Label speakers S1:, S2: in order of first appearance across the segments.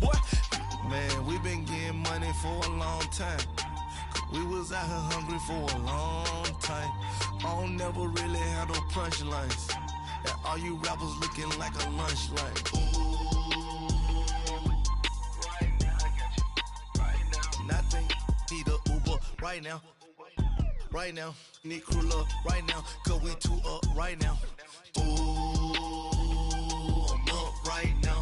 S1: Boy, man, we been getting money for a long time. We was out here hungry for a long time. I don't never really have no punchlines. And all you rappers looking like a lunch line. Right now, I got you. Right now. Nothing. Need a Uber right now. Right now. Need crew love right now. Cause we two up right now. Ooh, I'm up right now.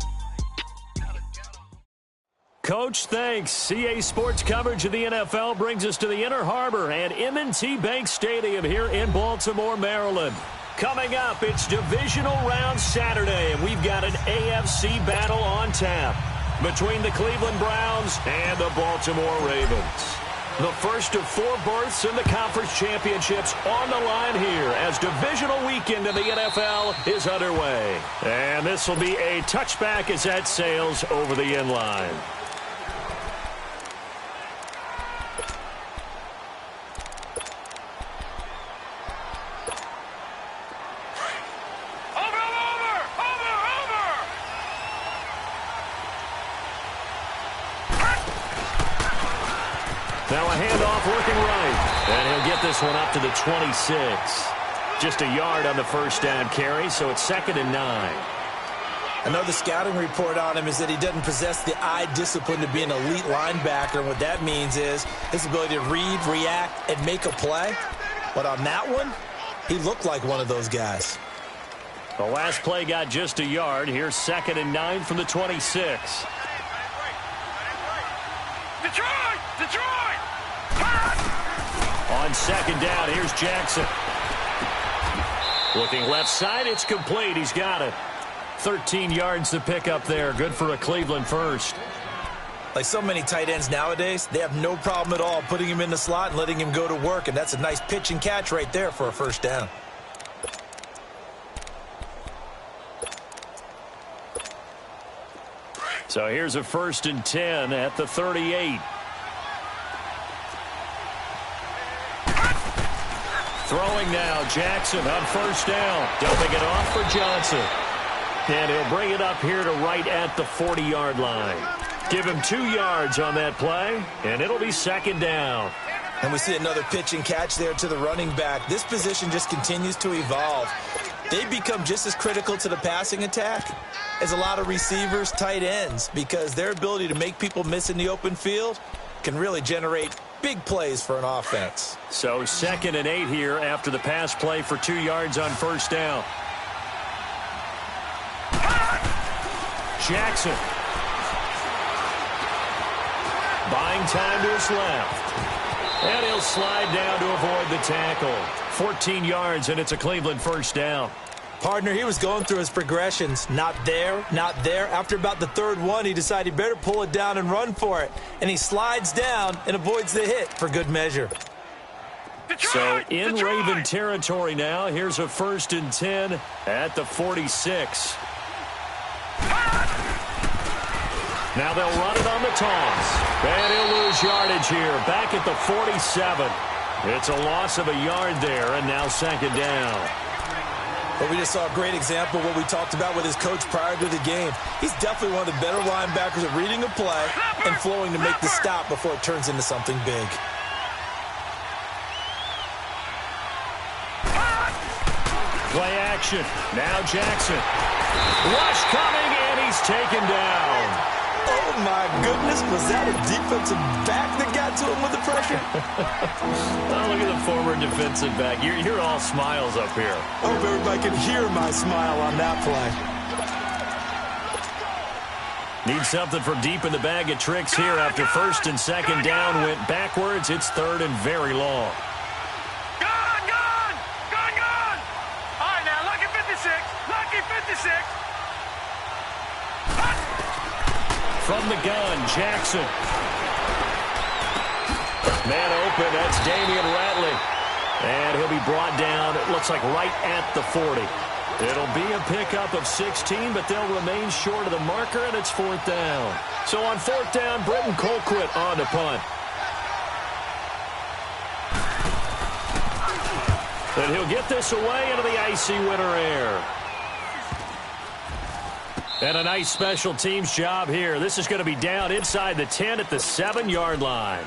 S2: Coach, thanks. CA Sports coverage of the NFL brings us to the Inner Harbor at M&T Bank Stadium here in Baltimore, Maryland. Coming up, it's Divisional Round Saturday, and we've got an AFC battle on tap between the Cleveland Browns and the Baltimore Ravens. The first of 4 berths in the conference championships on the line here as divisional weekend in the NFL is underway. And this will be a touchback as that sails over the end line. Now a handoff working right, and he'll get this one up to the 26. Just a yard on the first down carry, so it's 2nd and 9.
S3: Another scouting report on him is that he doesn't possess the eye discipline to be an elite linebacker, and what that means is his ability to read, react, and make a play. But on that one, he looked like one of those guys.
S2: The last play got just a yard. Here's 2nd and 9 from the 26.
S4: Detroit!
S2: On 2nd down, here's Jackson. Looking left side, it's complete. He's got it. 13 yards to pick up there. Good for a Cleveland first.
S3: Like so many tight ends nowadays, they have no problem at all putting him in the slot and letting him go to work, and that's a nice pitch and catch right there for a first down.
S2: So here's a 1st and 10 at the 38. Throwing now, Jackson on 1st down. Dumping it off for Johnson. And he'll bring it up here to right at the 40-yard line. Give him 2 yards on that play, and it'll be 2nd down.
S3: And we see another pitch and catch there to the running back. This position just continues to evolve. They become just as critical to the passing attack as a lot of receivers, tight ends, because their ability to make people miss in the open field can really generate big plays for an offense.
S2: So 2nd and 8 here after the pass play for 2 yards on 1st down. Jackson. Buying time to his left. And he'll slide down to avoid the tackle. 14 yards, and it's a Cleveland first down.
S3: Partner, he was going through his progressions. Not there, not there. After about the 3rd one, he decided he better pull it down and run for it. And he slides down and avoids the hit for good measure.
S2: So in Raven territory now, here's a 1st and 10 at the 46. Now they'll run it on the toss. And he'll lose yardage here, back at the 47. It's a loss of a yard there, and now 2nd down.
S3: But we just saw a great example of what we talked about with his coach prior to the game. He's definitely one of the better linebackers at reading a play and flowing to make the stop before it turns into something big.
S2: Play action. Now Jackson. Rush coming, and he's taken down.
S3: Oh, my goodness. Was that a defensive back that got to him with the pressure?
S2: Oh, look at the former defensive back. You're all smiles up here.
S3: I hope everybody can hear my smile on that play.
S2: Need something from deep in the bag of tricks here after 1st and 2nd down went backwards. It's 3rd and very long.
S4: Gone! All right, now, lucky 56.
S2: From the gun, Jackson. Man open, that's Damian Ratley. And he'll be brought down, it looks like right at the 40. It'll be a pickup of 16, but they'll remain short of the marker, and it's 4th down. So on 4th down, Britton Colquitt on the punt. And he'll get this away into the icy winter air. And a nice special teams job here. This is going to be down inside the 10 at the 7-yard line.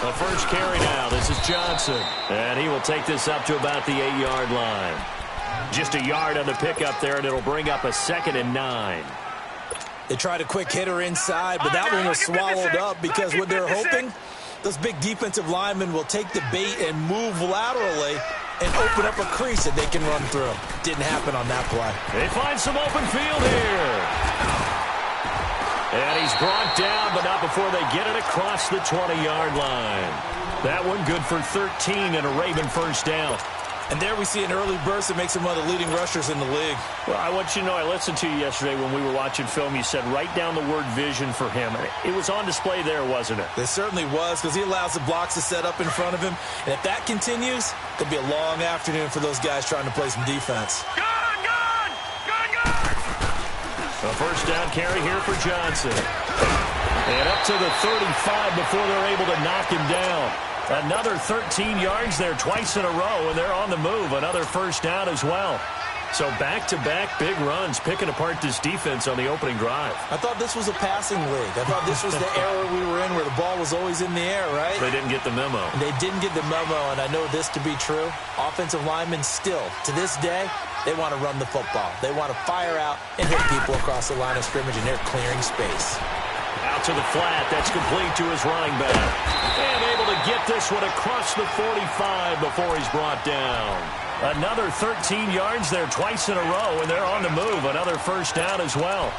S2: The first carry now. This is Johnson. And he will take this up to about the 8-yard line. Just a yard on the pickup there, and it'll bring up a 2nd and 9.
S3: They tried a quick hitter inside, but that one was swallowed up because what they're hoping, those big defensive linemen will take the bait and move laterally and open up a crease that they can run through. Didn't happen on that play.
S2: They find some open field here. And he's brought down, but not before they get it across the 20-yard line. That one good for 13 and a Raven first down.
S3: And there we see an early burst that makes him one of the leading rushers in the league.
S2: Well, I want you to know, I listened to you yesterday when we were watching film. You said write down the word vision for him. It was on display there, wasn't it?
S3: It certainly was, because he allows the blocks to set up in front of him. And if that continues, it'll be a long afternoon for those guys trying to play some defense.
S4: Gun!
S2: A first down carry here for Johnson. And up to the 35 before they're able to knock him down. Another 13 yards there twice in a row, and they're on the move. Another first down as well. So back-to-back big runs, picking apart this defense on the opening drive.
S3: I thought this was a passing league. I thought this was the era we were in where the ball was always in the air, right?
S2: They didn't get the memo.
S3: They didn't get the memo, and I know this to be true. Offensive linemen still, to this day, they want to run the football. They want to fire out and hit people across the line of scrimmage, and they're clearing space.
S2: Out to the flat. That's complete to his running back. And able to get this one across the 45 before he's brought down. Another 13 yards there twice in a row, and they're on the move. Another first down as well.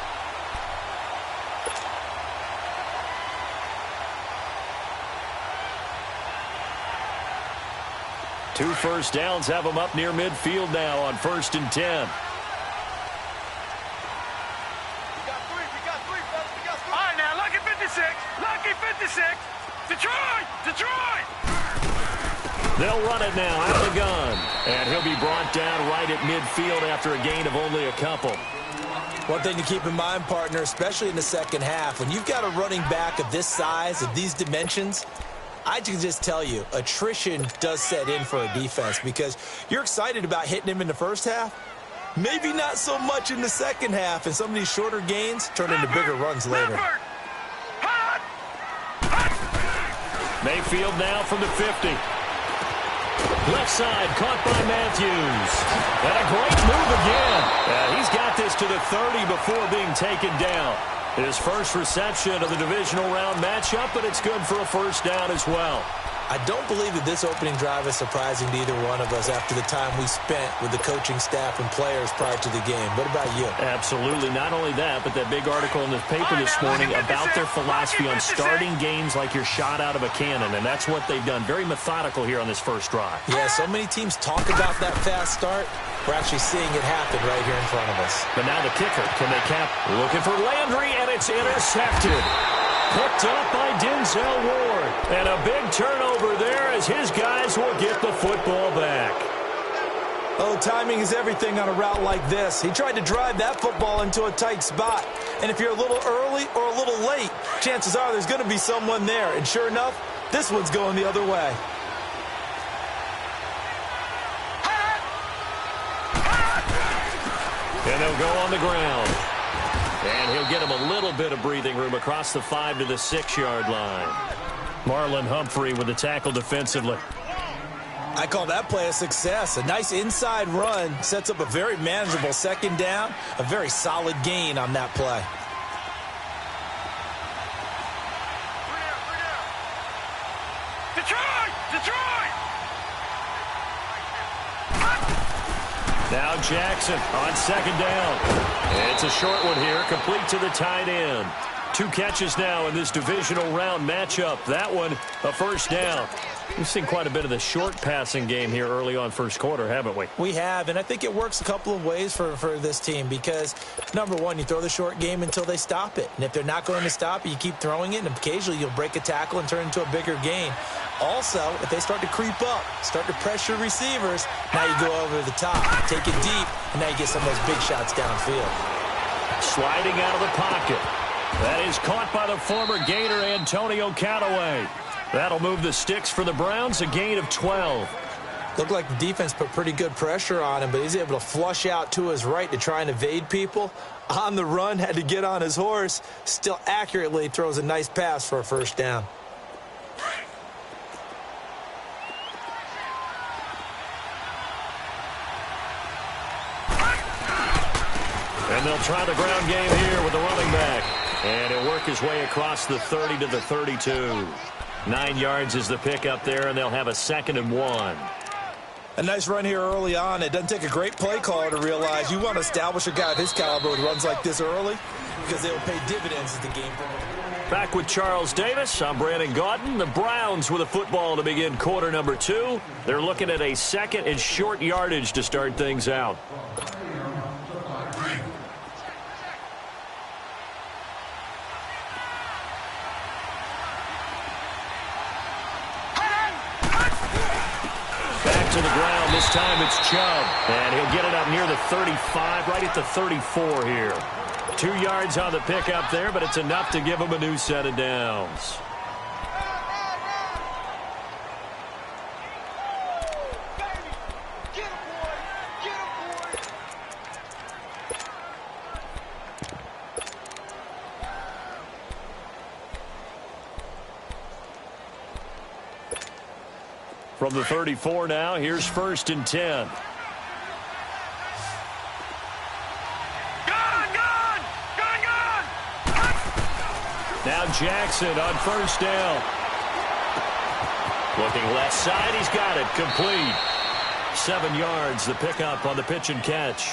S2: Two first downs have them up near midfield now on 1st and 10.
S4: Lucky 56. Detroit.
S2: They'll run it now out of the gun. And he'll be brought down right at midfield after a gain of only a couple.
S3: One thing to keep in mind, partner, especially in the second half, when you've got a running back of this size, of these dimensions, I can just tell you, attrition does set in for a defense because you're excited about hitting him in the first half. Maybe not so much in the second half, and some of these shorter gains turn into bigger runs later.
S2: Mayfield now from the 50. Left side, caught by Matthews. And a great move again. He's got this to the 30 before being taken down. His first reception of the divisional round matchup, but it's good for a first down as well.
S3: I don't believe that this opening drive is surprising to either one of us after the time we spent with the coaching staff and players prior to the game. What about you?
S2: Absolutely. Not only that, but that big article in the paper this morning about their philosophy on starting games like you're shot out of a cannon, and that's what they've done. Very methodical here on this first drive.
S3: Yeah, so many teams talk about that fast start. We're actually seeing it happen right here in front of us.
S2: But now the kicker. Can they cap? Looking for Landry, and it's intercepted. Picked up by Denzel Ward. And a big turnover there as his guys will get the football back.
S3: Oh, timing is everything on a route like this. He tried to drive that football into a tight spot. And if you're a little early or a little late, chances are there's going to be someone there. And sure enough, this one's going the other way.
S2: And they'll go on the ground. And he'll get him a little bit of breathing room across the 5 to the 6-yard line. Marlon Humphrey with the tackle defensively.
S3: I call that play a success. A nice inside run sets up a very manageable second down. A very solid gain on that play.
S4: Detroit!
S2: Now Jackson on second down. It's a short one here, complete to the tight end. 2 catches now in this divisional round matchup. That one, a first down. We've seen quite a bit of the short passing game here early on first quarter, haven't we?
S3: We have, and I think it works a couple of ways for this team because, number one, you throw the short game until they stop it. And if they're not going to stop it, you keep throwing it, and occasionally you'll break a tackle and turn it into a bigger gain. Also, if they start to creep up, start to pressure receivers, now you go over the top, take it deep, and now you get some of those big shots downfield.
S2: Sliding out of the pocket. That is caught by the former Gator Antonio Callaway. That'll move the sticks for the Browns, a gain of 12.
S3: Looked like the defense put pretty good pressure on him, but he's able to flush out to his right to try and evade people. On the run, had to get on his horse, still accurately throws a nice pass for a first down.
S2: And they'll try the ground game here with the running back. And he'll work his way across the 30 to the 32. 9 yards is the pickup there, and they'll have a 2nd and 1.
S3: A nice run here early on. It doesn't take a great play caller to realize you want to establish a guy of his caliber with runs like this early because they will pay dividends as the game progresses.
S2: Back with Charles Davis, I'm Brandon Gaudin. The Browns with a football to begin quarter number 2. They're looking at a 2nd and short yardage to start things out. To the ground. This time it's Chubb. And he'll get it up near the 35, right at the 34 here. 2 yards on the pickup there, but it's enough to give him a new set of downs. From the 34 now, here's 1st and 10. Now Jackson on 1st down. Looking left side, he's got it, complete. 7 yards, the pickup on the pitch and catch.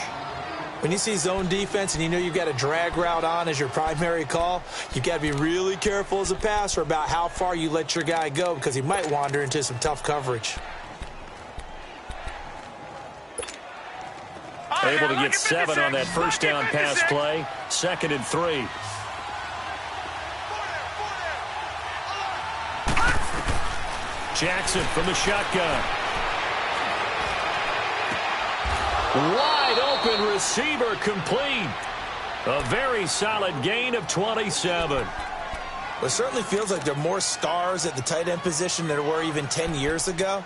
S3: When you see zone defense and you know you've got a drag route on as your primary call, you've got to be really careful as a passer about how far you let your guy go because he might wander into some tough coverage.
S2: Able to get 7 on that first down pass play. 2nd and 3. Jackson from the shotgun. Wide open receiver complete. A very solid gain of 27.
S3: Well, it certainly feels like there are more stars at the tight end position than there were even 10 years ago.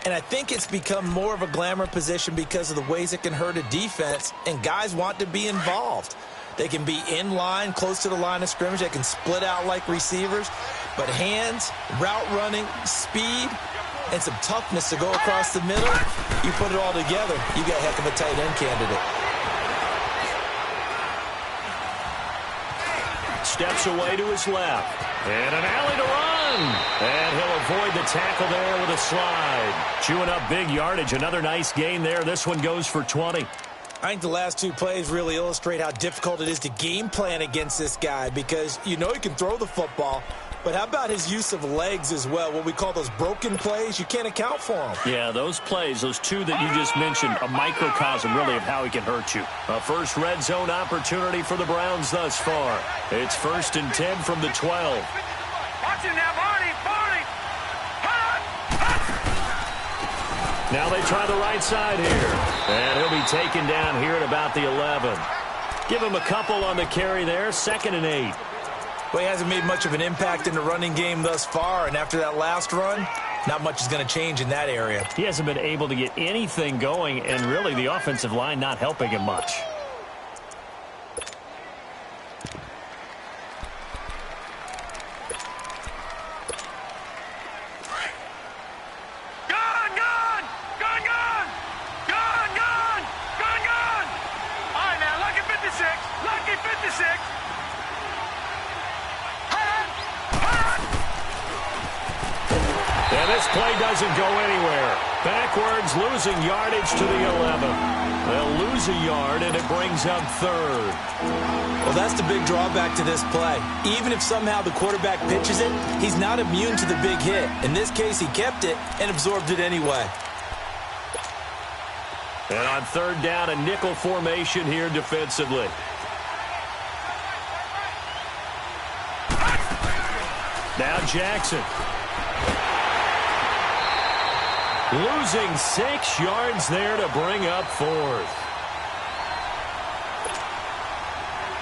S3: And I think it's become more of a glamour position because of the ways it can hurt a defense, and guys want to be involved. They can be in line, close to the line of scrimmage. They can split out like receivers. But hands, route running, speed, and some toughness to go across the middle, you put it all together, you got a heck of a tight end candidate.
S2: Steps away to his left. And an alley to run. And he'll avoid the tackle there with a slide. Chewing up big yardage. Another nice gain there. This one goes for 20.
S3: I think the last 2 plays really illustrate how difficult it is to game plan against this guy because you know he can throw the football, but how about his use of legs as well? What we call those broken plays, you can't account for them.
S2: Yeah, those plays, those 2 that you just mentioned, a microcosm really of how he can hurt you. A first red zone opportunity for the Browns thus far. It's 1st and 10 from the 12.
S4: Watch him now, Barney!
S2: Now they try the right side here. And he'll be taken down here at about the 11. Give him a couple on the carry there. 2nd and 8.
S3: Well, he hasn't made much of an impact in the running game thus far, and after that last run, not much is going to change in that area.
S2: He hasn't been able to get anything going, and really the offensive line not helping him much. And this play doesn't go anywhere. Backwards, losing yardage to the 11. They'll lose lose a yard, and it brings up third.
S3: Well, that's the big drawback to this play. Even if somehow the quarterback pitches it, he's not immune to the big hit. In this case, he kept it and absorbed it anyway.
S2: And on third down, a nickel formation here defensively. Now Jackson. Losing 6 yards there to bring up fourth.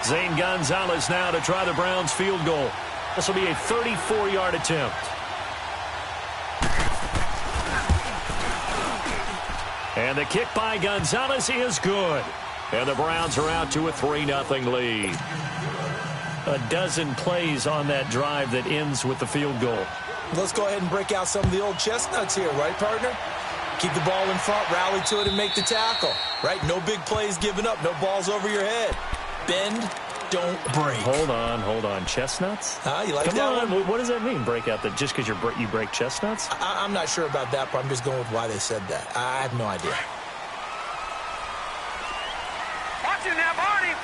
S2: Zane Gonzalez now to try the Browns field goal. This will be a 34-yard attempt. And the kick by Gonzalez is good. And the Browns are out to a 3-0 lead. A dozen plays on that drive that ends with the field goal.
S3: Let's go ahead and break out some of the old chestnuts here, right, partner? Keep the ball in front, rally to it, and make the tackle, right? No big plays given up, no balls over your head. Bend, don't break.
S2: Hold on. Chestnuts?
S3: You like
S2: Come
S3: that
S2: on.
S3: one?
S2: What does that mean, break out? That just because you break chestnuts?
S3: I'm not sure about that, but I'm just going with why they said that. I have no idea.
S4: Watch it now, Barney!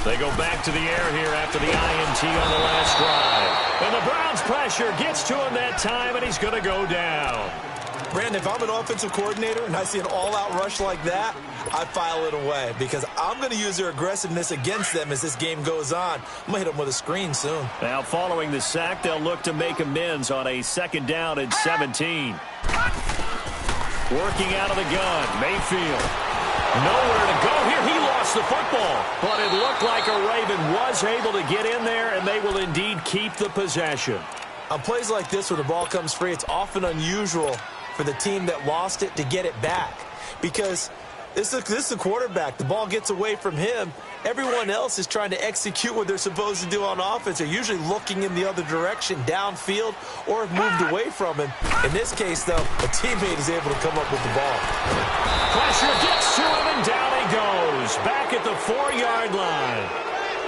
S2: They go back to the air here after the INT on the last drive. And the Browns pressure gets to him that time, and he's going to go down.
S3: Brandon, if I'm an offensive coordinator and I see an all-out rush like that, I file it away because I'm going to use their aggressiveness against them as this game goes on. I'm going to hit them with a screen soon.
S2: Now, following the sack, they'll look to make amends on a 2nd down and 17. Working out of the gun, Mayfield. Nowhere to go here. He lost the football, but it looked like a Raven was able to get in there, and they will indeed keep the possession.
S3: On plays like this where the ball comes free, it's often unusual for the team that lost it to get it back because this is the quarterback. The ball gets away from him. Everyone else is trying to execute what they're supposed to do on offense. They're usually looking in the other direction, downfield, or have moved away from him. In this case, though, a teammate is able to come up with the ball.
S2: Pressure gets to him, and down he goes. Back at the 4-yard line.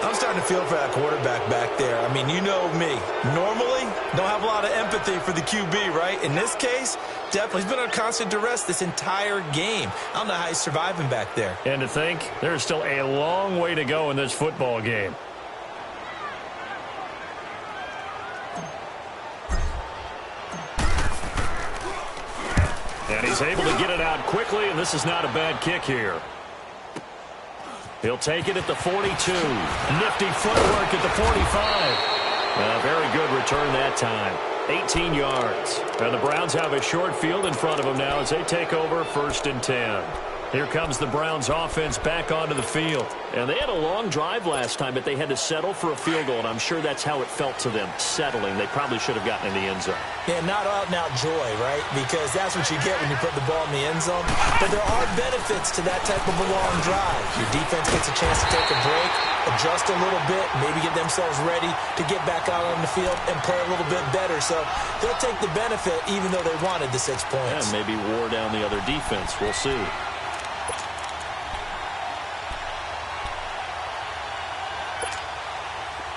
S3: I'm starting to feel for that quarterback back there. I mean, you know me. Normally, don't have a lot of empathy for the QB, right? In this case, definitely. He's been on constant duress this entire game. I don't know how he's surviving back there.
S2: And to think, there's still a long way to go in this football game. And he's able to get it out quickly, and this is not a bad kick here. He'll take it at the 42. Nifty footwork at the 45. A very good return that time. 18 yards. And the Browns have a short field in front of them now as they take over 1st and 10. Here comes the Browns offense back onto the field. And they had a long drive last time, but they had to settle for a field goal, and I'm sure that's how it felt to them, settling. They probably should have gotten in the end zone.
S3: Yeah, not out-and-out joy, right? Because that's what you get when you put the ball in the end zone. But there are benefits to that type of a long drive. Your defense gets a chance to take a break, adjust a little bit, maybe get themselves ready to get back out on the field and play a little bit better. So they'll take the benefit even though they wanted the 6 points.
S2: Yeah, maybe wore down the other defense. We'll see.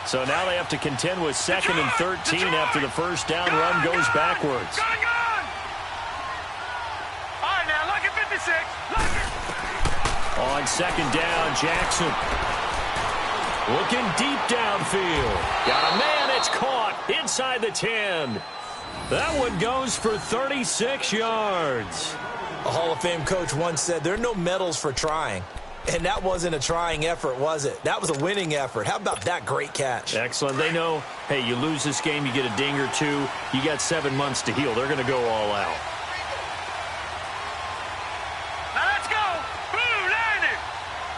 S2: So now they have to contend with 2nd and 13 after the first down run goes backwards.
S4: Gun! All right, now, look at 56.
S2: On 2nd down, Jackson. Looking deep downfield. Got a man, it's caught inside the 10. That one goes for 36 yards.
S3: A Hall of Fame coach once said, there are no medals for trying. And that wasn't a trying effort, was it? That was a winning effort. How about that great catch?
S2: Excellent. They know, hey, you lose this game, you get a ding or two. You got 7 months to heal. They're going to go all out.
S4: Now let's go. Blue 90.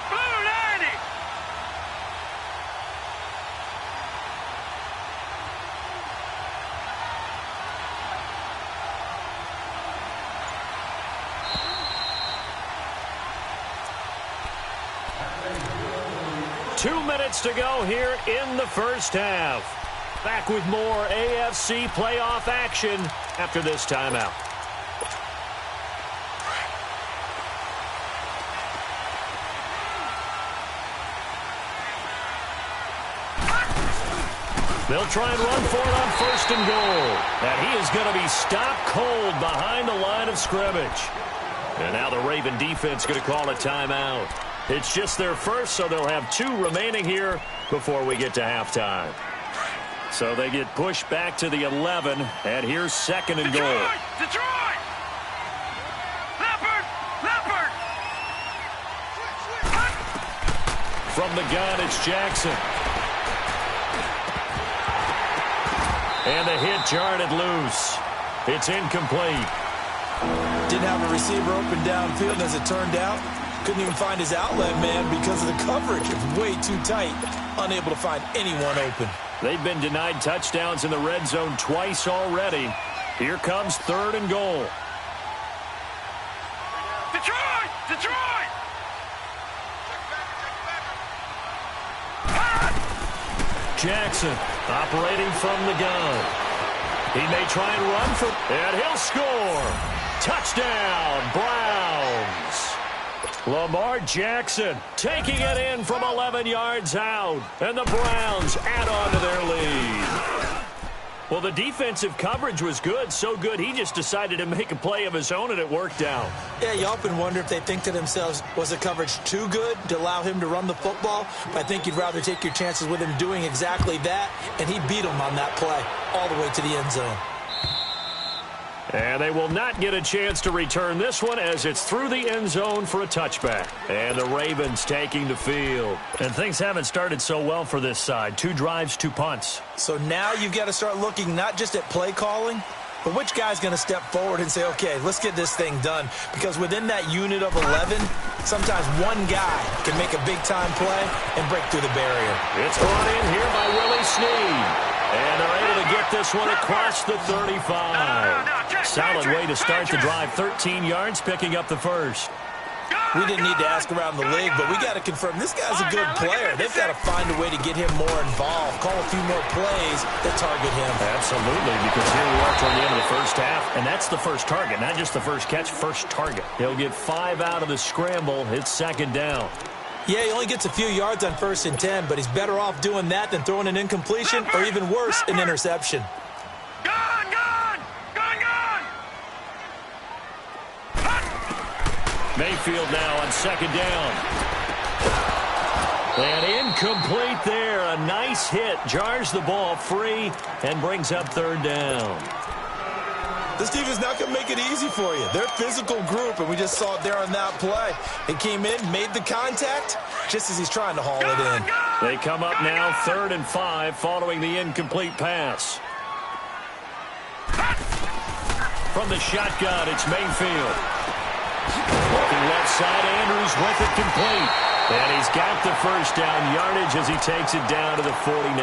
S4: Blue 90.
S2: Two minutes to go here in the first half. Back with more AFC playoff action after this timeout. They'll try and run for it on 1st and goal. And he is going to be stopped cold behind the line of scrimmage. And now the Raven defense going to call a timeout. It's just their first, so they'll have 2 remaining here before we get to halftime. So they get pushed back to the 11, and here's 2nd and goal.
S4: Detroit! Leopard!
S2: From the gun, it's Jackson. And the hit jarred it loose. It's incomplete.
S3: Didn't have a receiver open downfield as it turned out. Couldn't even find his outlet man because of the coverage. It was way too tight. Unable to find anyone open.
S2: They've been denied touchdowns in the red zone twice already. Here comes 3rd and goal.
S4: Detroit!
S2: Jackson operating from the gun. He may try and run for, and he'll score. Touchdown, Browns. Lamar Jackson taking it in from 11 yards out, and the Browns add on to their lead. Well, the defensive coverage was good, so good he just decided to make a play of his own, and it worked out.
S3: Yeah, you often wonder if they think to themselves, was the coverage too good to allow him to run the football? But I think you'd rather take your chances with him doing exactly that, and he beat him on that play all the way to the end zone.
S2: And they will not get a chance to return this one as it's through the end zone for a touchback. And the Ravens taking the field. And things haven't started so well for this side. 2 drives, 2 punts.
S3: So now you've got to start looking not just at play calling, but which guy's going to step forward and say, okay, let's get this thing done. Because within that unit of 11, sometimes one guy can make a big-time play and break through the barrier.
S2: It's brought in here by Willie Snead. And they're able to get this one across the 35. Solid way to start the drive. 13 yards, picking up the first.
S3: We didn't need to ask around the league, but we got to confirm this guy's a good player. They've got to find a way to get him more involved, call a few more plays that target him.
S2: Absolutely, because here we are toward the end of the first half, and that's the first target, not just the first catch, first target. He'll get 5 out of the scramble. It's 2nd down.
S3: Yeah, he only gets a few yards on 1st and 10, but he's better off doing that than throwing an incompletion or even worse, an interception.
S4: Gone!
S2: Mayfield now on 2nd down. And incomplete there. A nice hit. Jars the ball free and brings up 3rd down.
S3: This team is not going to make it easy for you. They're a physical group, and we just saw it there on that play. He came in, made the contact, just as he's trying to haul it in.
S2: They come up now 3rd and 5 following the incomplete pass. From the shotgun, it's Mayfield. Looking left side, Andrews with it complete. And he's got the first down yardage as he takes it down to the 49.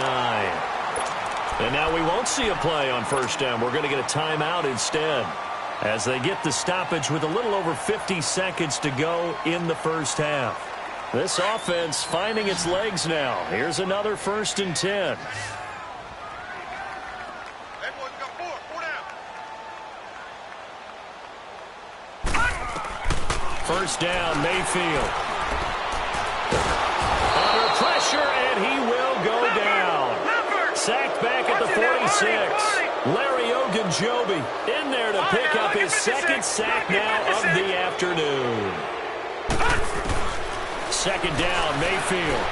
S2: And now we won't see a play on 1st down. We're going to get a timeout instead as they get the stoppage with a little over 50 seconds to go in the first half. This offense finding its legs now. Here's another 1st and 10. First down, Mayfield. Under pressure, and he will go down. Sacked back at the 46. Larry Ogunjobi in there to pick up his 2nd sack now of the afternoon. 2nd down, Mayfield.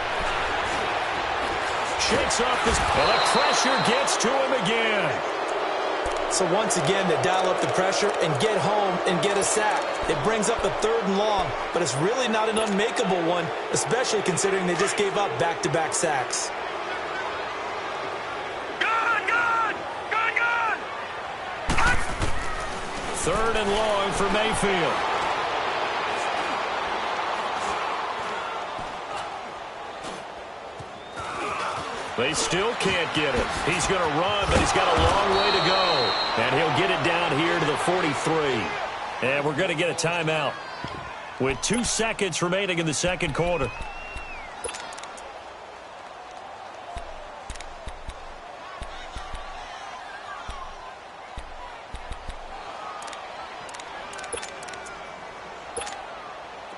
S2: Shakes off this, and the pressure gets to him again.
S3: So once again, they dial up the pressure and get home and get a sack. It brings up the 3rd and long, but it's really not an unmakeable one, especially considering they just gave up back-to-back sacks.
S4: Gone!
S2: 3rd and long for Mayfield. They still can't get it. He's going to run, but he's got a long way to go. And he'll get it down here to the 43. And we're going to get a timeout with 2 seconds remaining in the 2nd quarter.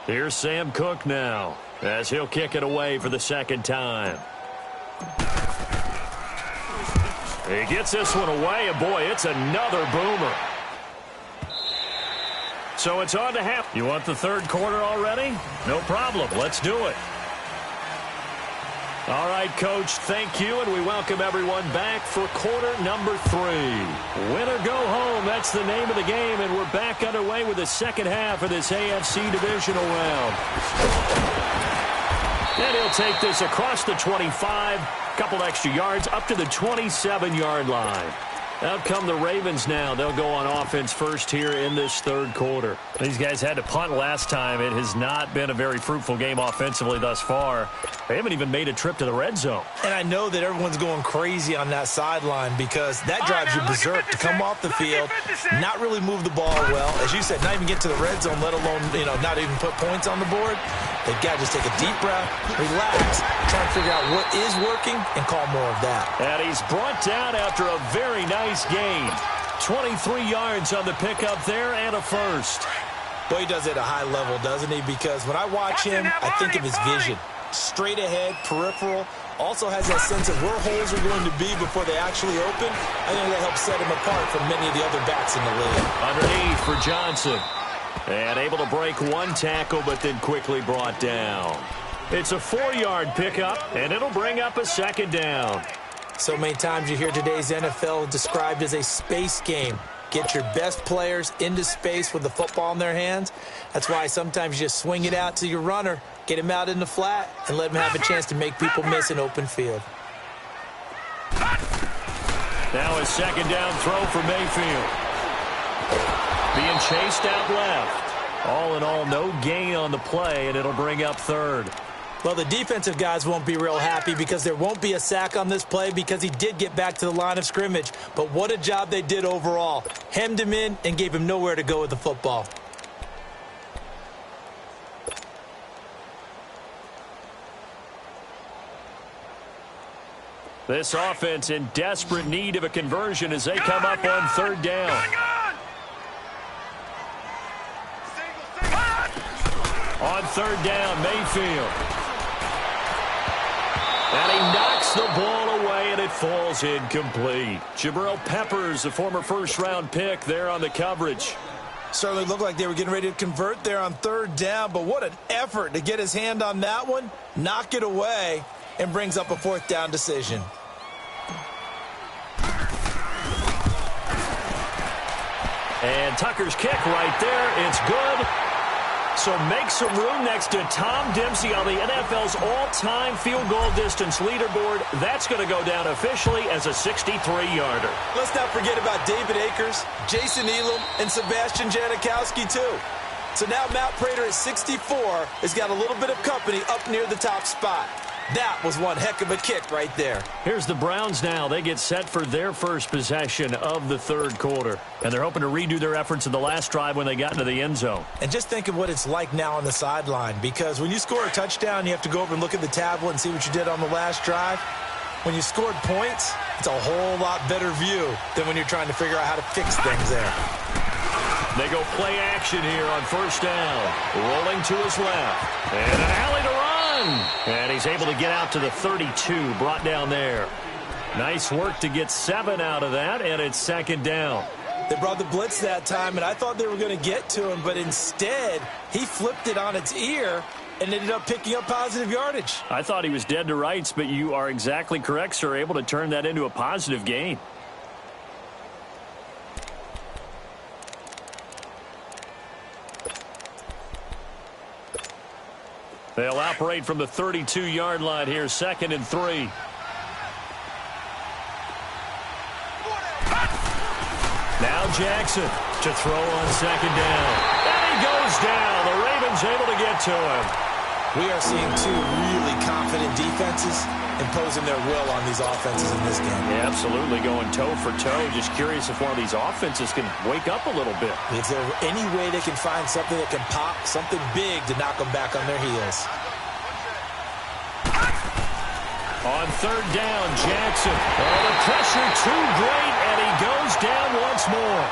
S2: Here's Sam Cook now as he'll kick it away for the 2nd time. He gets this one away, and boy, it's another boomer. So it's on to half. You want the third quarter already? No problem. Let's do it. All right, Coach, thank you, and we welcome everyone back for quarter number 3. Win or go home, that's the name of the game, and we're back underway with the second half of this AFC divisional round. And he'll take this across the 25, couple extra yards, up to the 27-yard line. Out come the Ravens now. They'll go on offense first here in this third quarter. These guys had to punt last time. It has not been a very fruitful game offensively thus far. They haven't even made a trip to the red zone.
S3: And I know that everyone's going crazy on that sideline because that drives you berserk to come off the field, not really move the ball well. As you said, not even get to the red zone, let alone, not even put points on the board. They've got to just take a deep breath, relax, try and figure out what is working and call more of that.
S2: And he's brought down after a very nice gain. 23 yards on the pickup there and a first.
S3: Well, he does it at a high level, doesn't he? Because when I watch him, I think of his vision. Straight ahead, peripheral. Also has that sense of where holes are going to be before they actually open. I think that helps set him apart from many of the other backs in the league.
S2: Underneath for Johnson. And able to break one tackle, but then quickly brought down. It's a 4-yard pickup, and it'll bring up a second down.
S3: So many times you hear today's NFL described as a space game. Get your best players into space with the football in their hands. That's why sometimes you just swing it out to your runner, get him out in the flat, and let him have a chance to make people miss an open field.
S2: Now a second down throw for Mayfield. Being chased out left. All in all, no gain on the play, and it'll bring up third.
S3: Well, the defensive guys won't be real happy because there won't be a sack on this play because he did get back to the line of scrimmage. But what a job they did overall. Hemmed him in and gave him nowhere to go with the football.
S2: This offense in desperate need of a conversion as they come up on third down. On third down, Mayfield. And he knocks the ball away, and it falls incomplete. Jabril Peppers, the former first-round pick, there on the coverage.
S3: Certainly looked like they were getting ready to convert there on third down, but what an effort to get his hand on that one, knock it away, and brings up a fourth down decision.
S2: And Tucker's kick right there. It's good. So make some room next to Tom Dempsey on the NFL's all-time field goal distance leaderboard. That's going to go down officially as a 63-yarder.
S3: Let's not forget about David Akers, Jason Elam, and Sebastian Janikowski, too. So now Matt Prater at 64 has got a little bit of company up near the top spot. That was one heck of a kick right there.
S2: Here's the Browns now. They get set for their first possession of the third quarter. And they're hoping to redo their efforts in the last drive when they got into the end zone.
S3: And just think of what it's like now on the sideline. Because when you score a touchdown, you have to go over and look at the tablet and see what you did on the last drive. When you scored points, it's a whole lot better view than when you're trying to figure out how to fix things there.
S2: They go play action here on first down. Rolling to his left. And an alley to run. And he's able to get out to the 32, brought down there. Nice work to get 7 out of that, and it's second down.
S3: They brought the blitz that time, and I thought they were going to get to him, but instead, he flipped it on its ear and ended up picking up positive yardage.
S2: I thought he was dead to rights, but you are exactly correct, sir, able to turn that into a positive gain. They'll operate from the 32-yard line here, 2nd and 3. Now Jackson to throw on second down. And he goes down. The Ravens able to get to him.
S3: We are seeing two really confident defenses imposing their will on these offenses in this game.
S2: Yeah, absolutely, going toe for toe. Just curious if one of these offenses can wake up a little bit.
S3: Is there any way they can find something that can pop, something big to knock them back on their heels?
S2: On third down, Jackson. Oh, the pressure too great, and he goes down once more.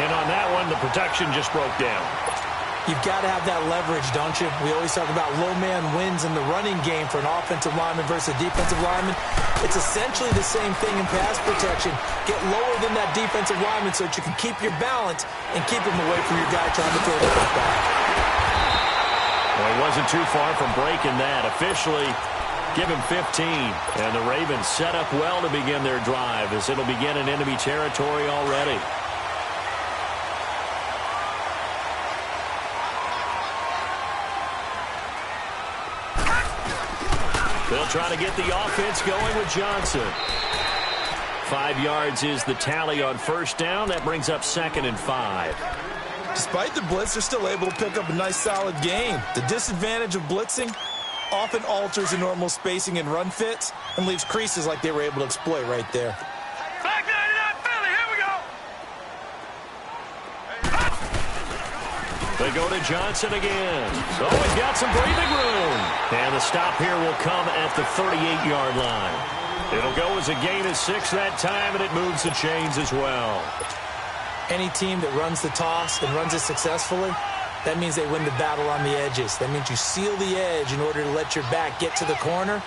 S2: And on that one, the protection just broke down.
S3: You've got to have that leverage, don't you? We always talk about low man wins in the running game for an offensive lineman versus a defensive lineman. It's essentially the same thing in pass protection. Get lower than that defensive lineman so that you can keep your balance and keep him away from your guy trying to throw the football.
S2: Well, he wasn't too far from breaking that. Officially, give him 15. And the Ravens set up well to begin their drive as it'll begin in enemy territory already. They'll try to get the offense going with Johnson. 5 yards is the tally on first down. That brings up 2nd and 5.
S3: Despite the blitz, they're still able to pick up a nice, solid gain. The disadvantage of blitzing often alters the normal spacing and run fits and leaves creases like they were able to exploit right there.
S4: Back 99 Philly, here we go.
S2: They go to Johnson again. Oh, he's got some breathing room. And the stop here will come at the 38-yard line. It'll go as a gain of 6 that time, and it moves the chains as well.
S3: Any team that runs the toss and runs it successfully, that means they win the battle on the edges. That means you seal the edge in order to let your back get to the corner.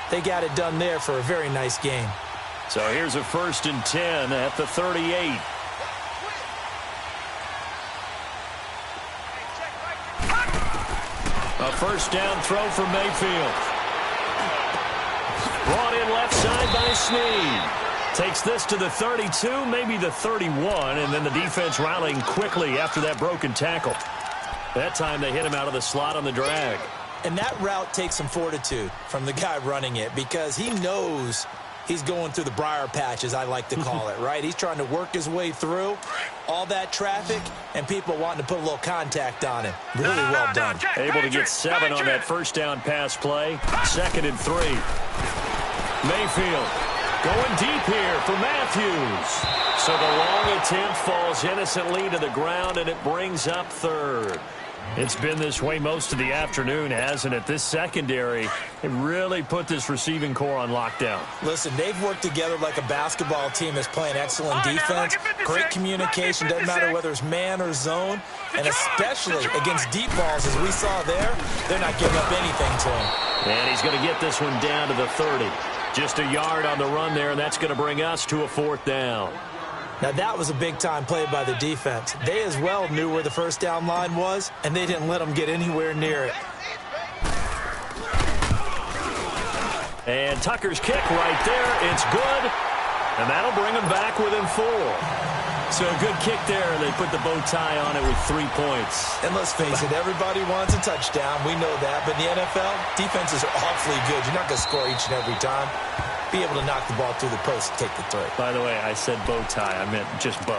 S3: They got it done there for a very nice game.
S2: So here's a 1st and 10 at the 38. A first down throw for Mayfield. Brought in left side by Snead. Takes this to the 32, maybe the 31, and then the defense rallying quickly after that broken tackle. That time they hit him out of the slot on the drag.
S3: And that route takes some fortitude from the guy running it because he knows he's going through the briar patch, as I like to call it, right? He's trying to work his way through all that traffic and people wanting to put a little contact on him. Really well done.
S2: Able to get 7 on that first down pass play. 2nd and 3. Mayfield going deep here for Matthews. So the long attempt falls innocently to the ground, and it brings up 3rd. It's been this way most of the afternoon, hasn't it? This secondary, it really put this receiving core on lockdown.
S3: Listen, they've worked together like a basketball team that's playing excellent defense. Great communication, doesn't matter whether it's man or zone. And especially against deep balls, as we saw there, they're not giving up anything to him.
S2: And he's going to get this one down to the 30. Just a yard on the run there, and that's going to bring us to a 4th down.
S3: Now, that was a big-time play by the defense. They as well knew where the first down line was, and they didn't let them get anywhere near it.
S2: And Tucker's kick right there. It's good, and that'll bring them back within 4. So a good kick there. They put the bow tie on it with 3 points.
S3: And let's face it, everybody wants a touchdown. We know that. But in the NFL, defenses are awfully good. You're not going to score each and every time. Be able to knock the ball through the post and take the 3.
S2: By the way, I said bow tie. I meant just bow.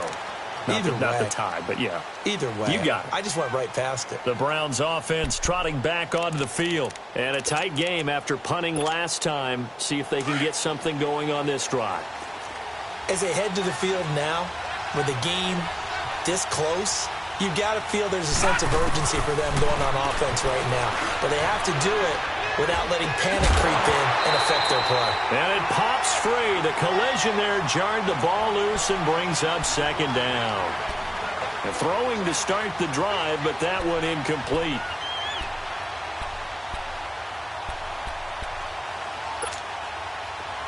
S2: Not the tie, but yeah.
S3: Either way.
S2: You got it.
S3: I just went right past it.
S2: The Browns offense trotting back onto the field. And a tight game after punting last time. See if they can get something going on this drive.
S3: As they head to the field now, with the game this close, you've got to feel there's a sense of urgency for them going on offense right now. But they have to do it without letting panic creep in and affect their play.
S2: And it pops free. The collision there jarred the ball loose and brings up 2nd down. The throwing to start the drive, but that one incomplete.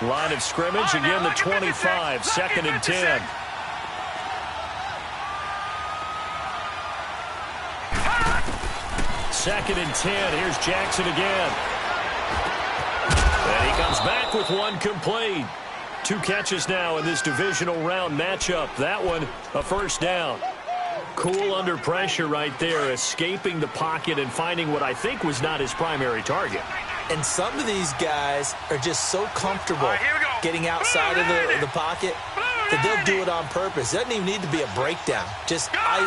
S2: Line of scrimmage, again the 25, 2nd and 10. Second and 10. Here's Jackson again. And he comes back with one complete. 2 catches now in this divisional round matchup. That one, a first down. Cool under pressure right there, escaping the pocket and finding what I think was not his primary target.
S3: And some of these guys are just so comfortable getting outside of the pocket that they'll do it on purpose. It doesn't even need to be a breakdown.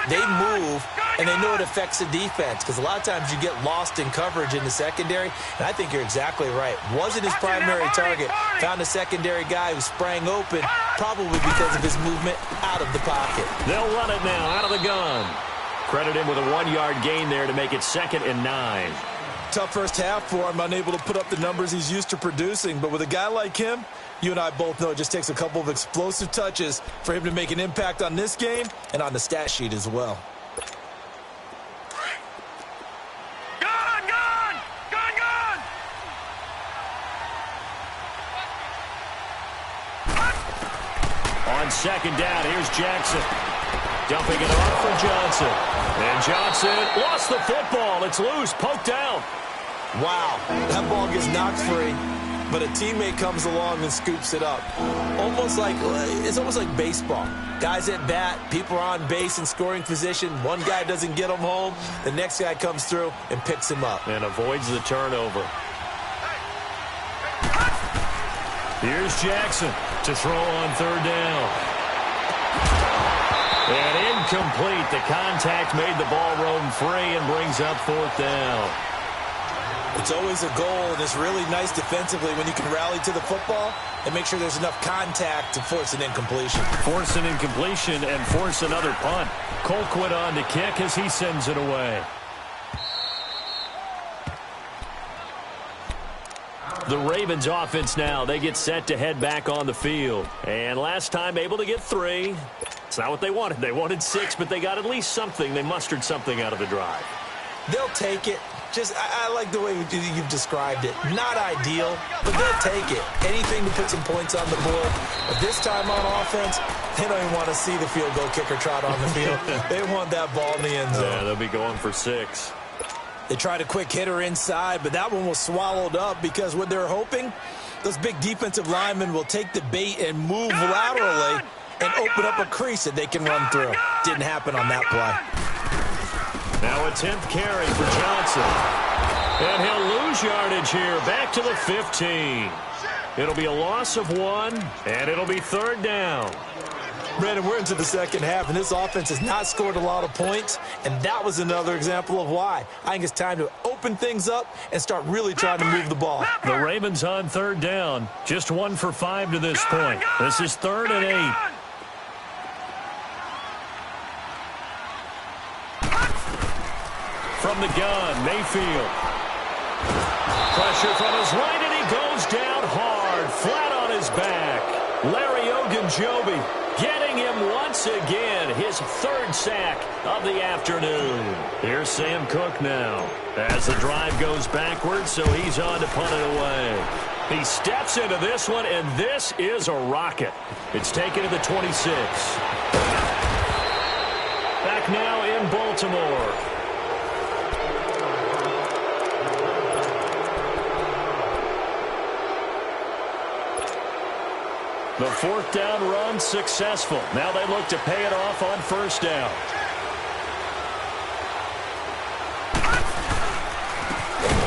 S3: They move, and they know it affects the defense because a lot of times you get lost in coverage in the secondary, and I think you're exactly right. Wasn't his primary target. Found a secondary guy who sprang open, probably because of his movement out of the pocket.
S2: They'll run it now out of the gun. Credit him with a 1-yard gain there to make it 2nd and 9.
S3: Tough first half for him, unable to put up the numbers he's used to producing. But with a guy like him, you and I both know it just takes a couple of explosive touches for him to make an impact on this game and on the stat sheet as well.
S2: second down. Here's Jackson. Dumping it off for Johnson. And Johnson lost the football. It's loose, poked out.
S3: Wow, that ball gets knocked free, but a teammate comes along and scoops it up. It's almost like baseball. Guys at bat, people are on base in scoring position. One guy doesn't get him home. The next guy comes through and picks him up.
S2: And avoids the turnover. Here's Jackson to throw on third down. And incomplete. The contact made the ball roam free and brings up fourth down.
S3: It's always a goal, and it's really nice defensively when you can rally to the football and make sure there's enough contact to force an incompletion.
S2: Force an incompletion and force another punt. Colquitt on to kick as he sends it away. The Ravens offense now, they get set to head back on the field. And last time able to get 3. It's not what they wanted. They wanted 6, but they got at least something. They mustered something out of the drive.
S3: They'll take it. I like the way you've described it. Not ideal, but they'll take it. Anything to put some points on the board. But this time on offense, they don't even want to see the field goal kicker trot on the field. They want that ball in the end zone.
S2: Yeah, they'll be going for 6.
S3: They tried a quick hitter inside, but that one was swallowed up because what they're hoping, those big defensive linemen will take the bait and move laterally and open up a crease that they can run through. Didn't happen on that play.
S2: Now a 10th carry for Johnson. And he'll lose yardage here. Back to the 15. It'll be a loss of 1, and it'll be third down.
S3: Brandon, we're into the second half, and this offense has not scored a lot of points, and that was another example of why. I think it's time to open things up and start really trying to move the ball.
S2: The Ravens on third down. Just 1 for 5 to this point. This is 3rd and 8. From the gun, Mayfield. Pressure from his right, and he goes down hard, flat on his back. Larry Ogunjobi getting him once again, his 3rd sack of the afternoon. Here's Sam Cook now as the drive goes backwards, so he's on to punt it away. He steps into this one, and this is a rocket. It's taken to the 26. Back now in Baltimore. The 4th down run successful. Now they look to pay it off on 1st down.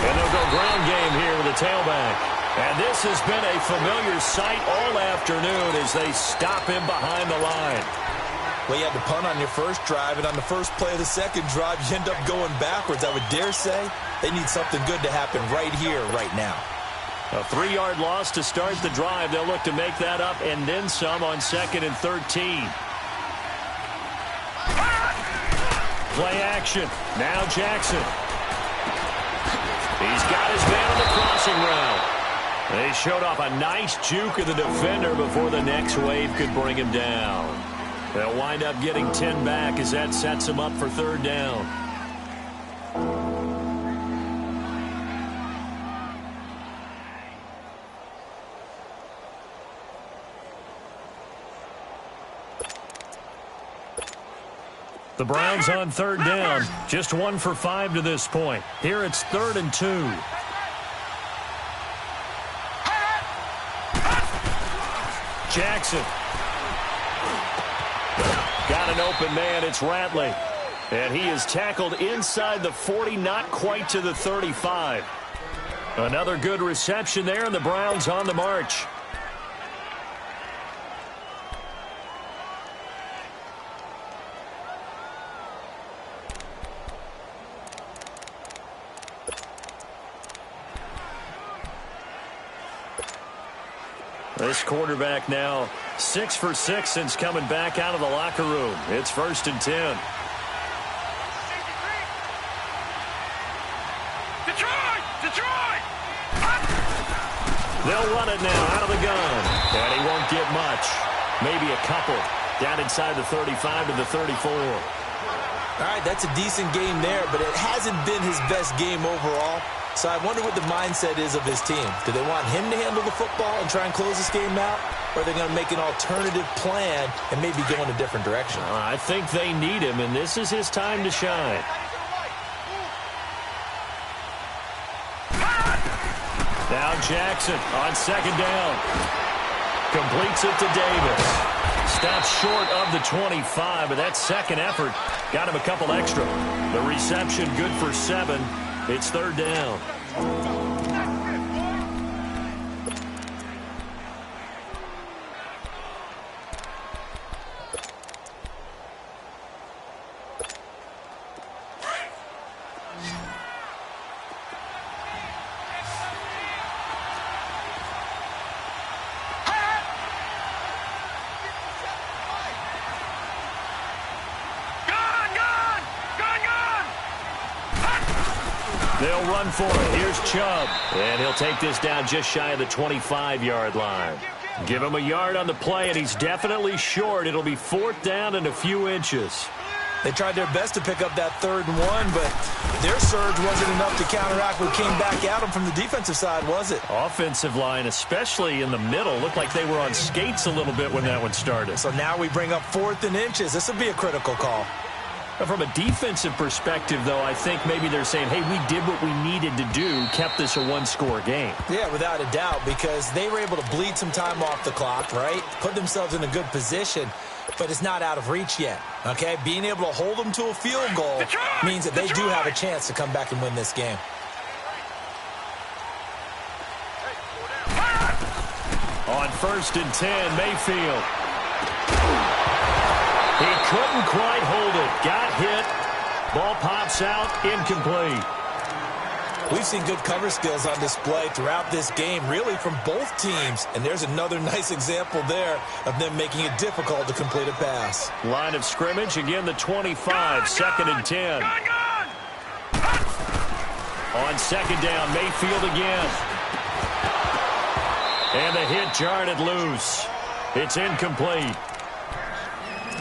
S2: And they'll go ground game here with a tailback. And this has been a familiar sight all afternoon as they stop him behind the line.
S3: Well, you had to punt on your first drive, and on the first play of the second drive, you end up going backwards. I would dare say they need something good to happen right here, right now.
S2: A 3-yard loss to start the drive. They'll look to make that up and then some on 2nd and 13. Play action. Now Jackson. He's got his man on the crossing route. They showed off a nice juke of the defender before the next wave could bring him down. They'll wind up getting 10 back as that sets them up for 3rd down. The Browns on 3rd down. Just 1 for 5 to this point. Here it's 3rd and 2. Jackson. Got an open man. It's Ratley. And he is tackled inside the 40, not quite to the 35. Another good reception there, and the Browns on the march. This quarterback now 6 for 6 since coming back out of the locker room. It's 1st and 10.
S4: Detroit!
S2: They'll run it now out of the gun. And he won't get much. Maybe a couple. Down inside the 35 to the 34.
S3: All right, that's a decent game there, but it hasn't been his best game overall. So I wonder what the mindset is of his team. Do they want him to handle the football and try and close this game out? Or are they going to make an alternative plan and maybe go in a different direction?
S2: I think they need him, and this is his time to shine. Now Jackson on second down. Completes it to Davis. Stops short of the 25, but that second effort got him a couple extra. The reception good for 7. It's third down. They'll run for it. Here's Chubb. And he'll take this down just shy of the 25-yard line. Give him a yard on the play, and he's definitely short. It'll be fourth down and a few inches.
S3: They tried their best to pick up that 3rd and 1, but their surge wasn't enough to counteract what came back at them from the defensive side, was it?
S2: Offensive line, especially in the middle, looked like they were on skates a little bit when that one started.
S3: So now we bring up 4th and inches. This would be a critical call.
S2: From a defensive perspective, though, I think maybe they're saying, hey, we did what we needed to do, kept this a one-score game.
S3: Yeah, without a doubt, because they were able to bleed some time off the clock, right? Put themselves in a good position, but it's not out of reach yet, okay? Being able to hold them to a field goal means that they do have a chance to come back and win this game.
S2: On 1st and 10, Mayfield. He couldn't quite hold it. Got hit. Ball pops out. Incomplete.
S3: We've seen good cover skills on display throughout this game, really from both teams. And there's another nice example there of them making it difficult to complete a pass.
S2: Line of scrimmage, again the 25, 2nd and 10. On 2nd down, Mayfield again. And the hit jarred it loose. It's incomplete.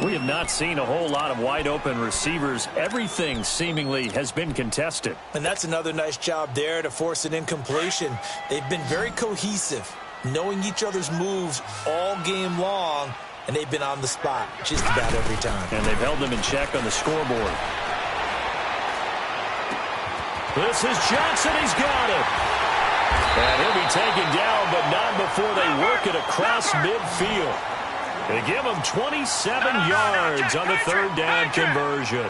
S2: We have not seen a whole lot of wide-open receivers. Everything seemingly has been contested.
S3: And that's another nice job there to force an incompletion. They've been very cohesive, knowing each other's moves all game long, and they've been on the spot just about every time.
S2: And they've held them in check on the scoreboard. This is Johnson. He's got it. And he'll be taken down, but not before they work it across midfield. They give him 27 yards on the 3rd down conversion.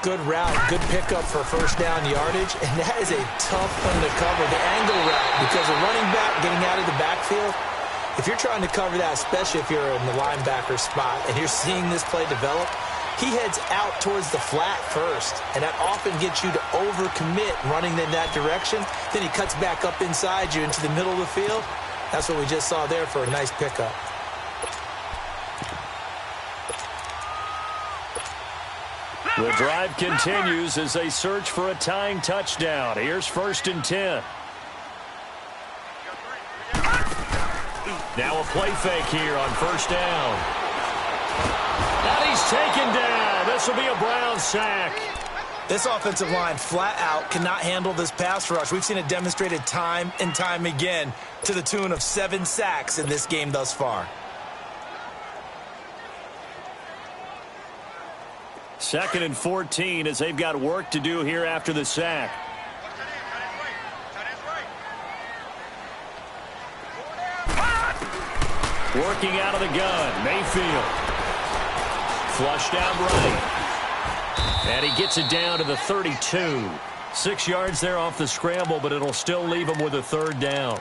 S3: Good route, good pickup for 1st down yardage, and that is a tough one to cover, the angle route, because a running back getting out of the backfield, if you're trying to cover that, especially if you're in the linebacker spot and you're seeing this play develop, he heads out towards the flat first, and that often gets you to overcommit running in that direction. Then he cuts back up inside you into the middle of the field. That's what we just saw there for a nice pickup.
S2: The drive continues as they search for a tying touchdown. Here's 1st and 10. Now a play fake here on 1st down. And he's taken down. This will be a Brown sack.
S3: This offensive line flat out cannot handle this pass rush. We've seen it demonstrated time and time again to the tune of 7 sacks in this game thus far.
S2: 2nd and 14 as they've got work to do here after the sack. Working out of the gun, Mayfield. Flushed out right. And he gets it down to the 32. 6 yards there off the scramble, but it'll still leave him with a 3rd down.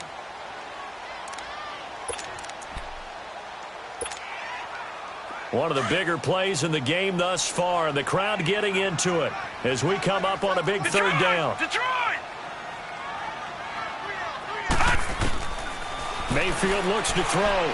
S2: One of the bigger plays in the game thus far, and the crowd getting into it as we come up on a big 3rd down. Mayfield looks to throw.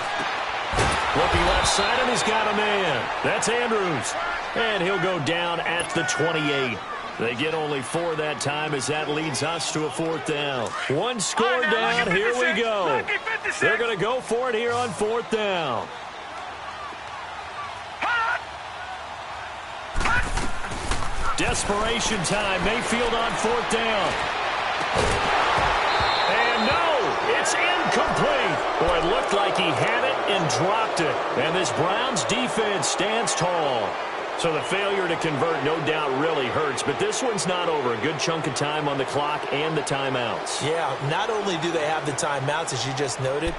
S2: Looking left side, and he's got a man. That's Andrews. And he'll go down at the 28. They get only 4 that time as that leads us to a 4th down. One score down. Here we go. They're going to go for it here on 4th down. Desperation time. Mayfield on 4th down. It's incomplete. Boy, it looked like he had it and dropped it. And this Browns defense stands tall. So the failure to convert no doubt really hurts, but this one's not over. A good chunk of time on the clock and the timeouts.
S3: Yeah, not only do they have the timeouts, as you just noted,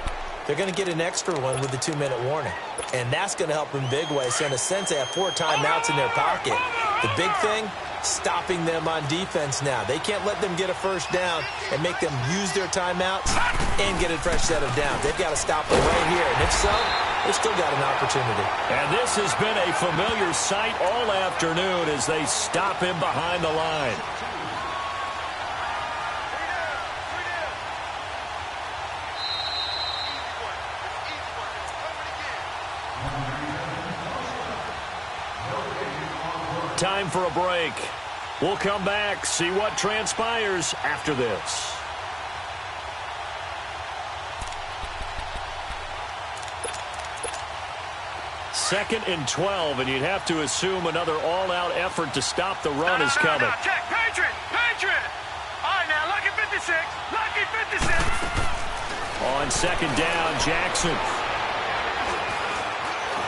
S3: they're going to get an extra one with the 2-minute warning. And that's going to help in big ways. So in a sense, they have 4 timeouts in their pocket. The big thing, stopping them on defense now. They can't let them get a first down and make them use their timeouts and get a fresh set of downs. They've got to stop them right here. And if so, they've still got an opportunity.
S2: And this has been a familiar sight all afternoon as they stop him behind the line. Time for a break. We'll come back, see what transpires after this. Second and 12, and you'd have to assume another all-out effort to stop the run is coming.
S4: Check, Patriot! All right, now, lucky 56, lucky 56.
S2: On second down, Jackson.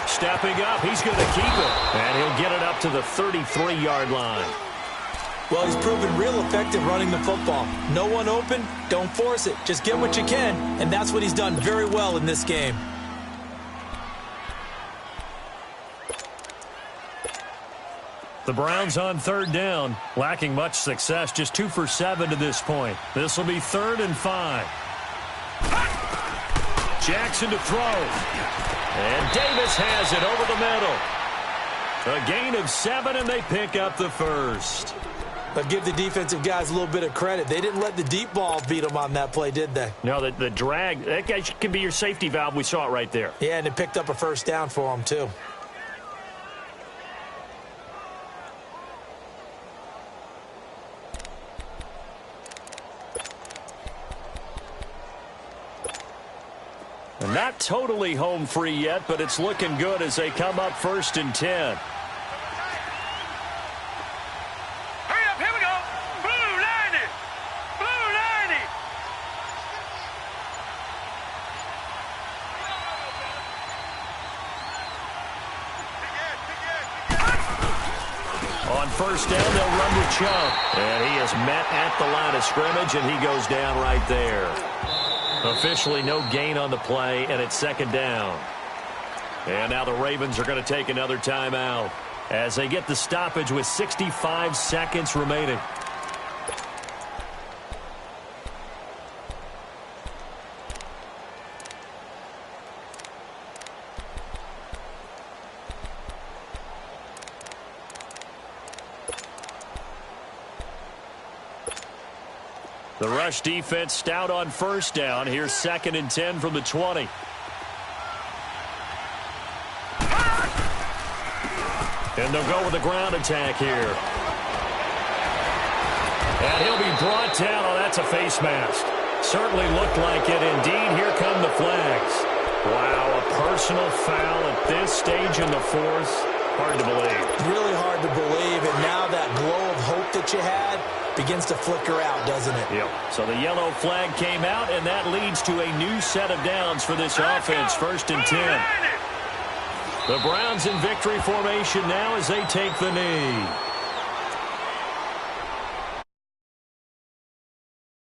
S2: Stepping up, he's going to keep it. And he'll get it up to the 33-yard line.
S3: Well, he's proven real effective running the football. No one open, don't force it. Just get what you can, and that's what he's done very well in this game.
S2: The Browns on third down, lacking much success, just 2 for 7 to this point. This will be 3rd and 5. Jackson to throw. And Davis has it over the middle. A gain of 7, and they pick up the first.
S3: But give the defensive guys a little bit of credit. They didn't let the deep ball beat them on that play, did they?
S2: No, the drag, that guy can be your safety valve. We saw it right there.
S3: Yeah, and it picked up a first down for them, too.
S2: Not totally home free yet, but it's looking good as they come up 1st and 10.
S4: Hurry up, here we go. Blue 90. Blue 90.
S2: On first down, they'll run with Chubb. And he is met at the line of scrimmage, and he goes down right there. Officially no gain on the play, and it's 2nd down. And now the Ravens are going to take another timeout as they get the stoppage with 65 seconds remaining. The rush defense stout on first down. Here's 2nd and 10 from the 20. And they'll go with a ground attack here. And he'll be brought down. Oh, that's a face mask. Certainly looked like it. Indeed, here come the flags. Wow, a personal foul at this stage in the 4th. Hard to believe.
S3: Really hard to believe, and now that glow of hope that you had begins to flicker out, doesn't it?
S2: Yep. So the yellow flag came out, and that leads to a new set of downs for this offense. 1st and 10. The Browns in victory formation now as they take the knee.